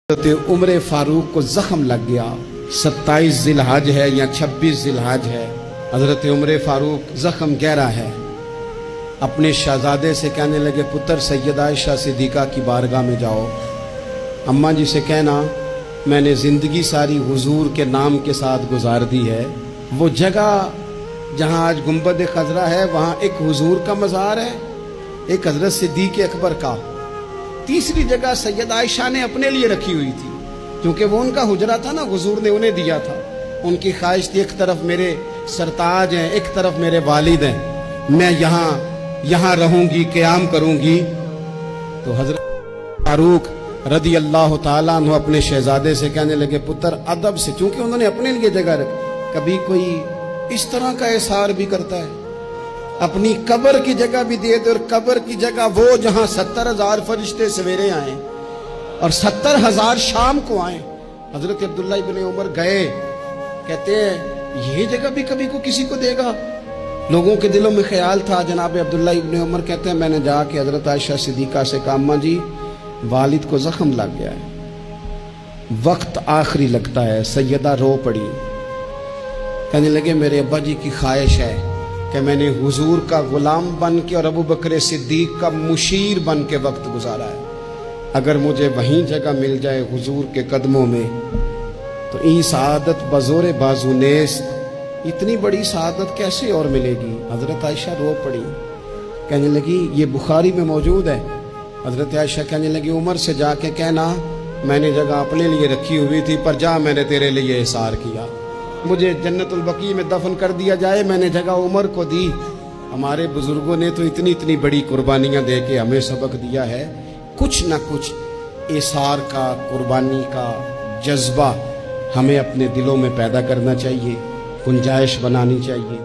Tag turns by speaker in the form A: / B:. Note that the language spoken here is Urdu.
A: حضرت عمر فاروق کو زخم لگ گیا۔ 27 ذی الحج ہے یا 26 ذی الحج ہے۔ حضرت عمر فاروق زخم گہرا ہے، اپنے شہزادے سے کہنے لگے پتر سیدہ عائشہ صدیقہ کی بارگاہ میں جاؤ، اماں جی سے کہنا میں نے زندگی ساری حضور کے نام کے ساتھ گزار دی ہے، وہ جگہ جہاں آج گنبد خضرا ہے وہاں ایک حضور کا مزار ہے، ایک حضرت صدیق اکبر کا، تیسری جگہ سیدہ عائشہ نے اپنے لیے رکھی ہوئی تھی کیونکہ وہ ان کا حجرہ تھا نا، حضور نے انہیں دیا تھا، ان کی خواہش تھی ایک طرف میرے سرتاج ہیں ایک طرف میرے والد ہیں، میں یہاں رہوں گی قیام کروں گی۔ تو حضرت فاروق رضی اللہ تعالیٰ عنہ اپنے شہزادے سے کہنے لگے پتر ادب سے، چونکہ انہوں نے اپنے لیے جگہ رکھی، کبھی کوئی اس طرح کا احسار بھی کرتا ہے، اپنی قبر کی جگہ بھی دے دے، اور قبر کی جگہ وہ جہاں 70,000 فرشتے سویرے آئیں اور 70,000 شام کو آئیں۔ حضرت عبداللہ ابن عمر گئے، کہتے ہیں یہ جگہ بھی کبھی کو کسی کو دے گا؟ لوگوں کے دلوں میں خیال تھا۔ جناب عبداللہ ابن عمر کہتے ہیں میں نے جا کے حضرت عائشہ صدیقہ سے کہا اماں جی والد کو زخم لگ گیا ہے، وقت آخری لگتا ہے۔ سیدہ رو پڑی، کہنے لگے میرے ابا جی کی خواہش ہے کہ میں نے حضور کا غلام بن کے اور ابو بکر صدیق کا مشیر بن کے وقت گزارا ہے، اگر مجھے وہیں جگہ مل جائے حضور کے قدموں میں تو این سعادت بزور بازو نیست، اتنی بڑی سعادت کیسے اور ملے گی؟ حضرت عائشہ رو پڑی، کہنے لگی یہ بخاری میں موجود ہے۔ حضرت عائشہ کہنے لگی عمر سے جا کے کہنا میں نے جگہ اپنے لیے رکھی ہوئی تھی پر جا میں نے تیرے لیے احسار کیا، مجھے جنت البقیع میں دفن کر دیا جائے، میں نے جگہ عمر کو دی۔ ہمارے بزرگوں نے تو اتنی بڑی قربانیاں دے کے ہمیں سبق دیا ہے، کچھ نہ کچھ احسار کا قربانی کا جذبہ ہمیں اپنے دلوں میں پیدا کرنا چاہیے، گنجائش بنانی چاہیے۔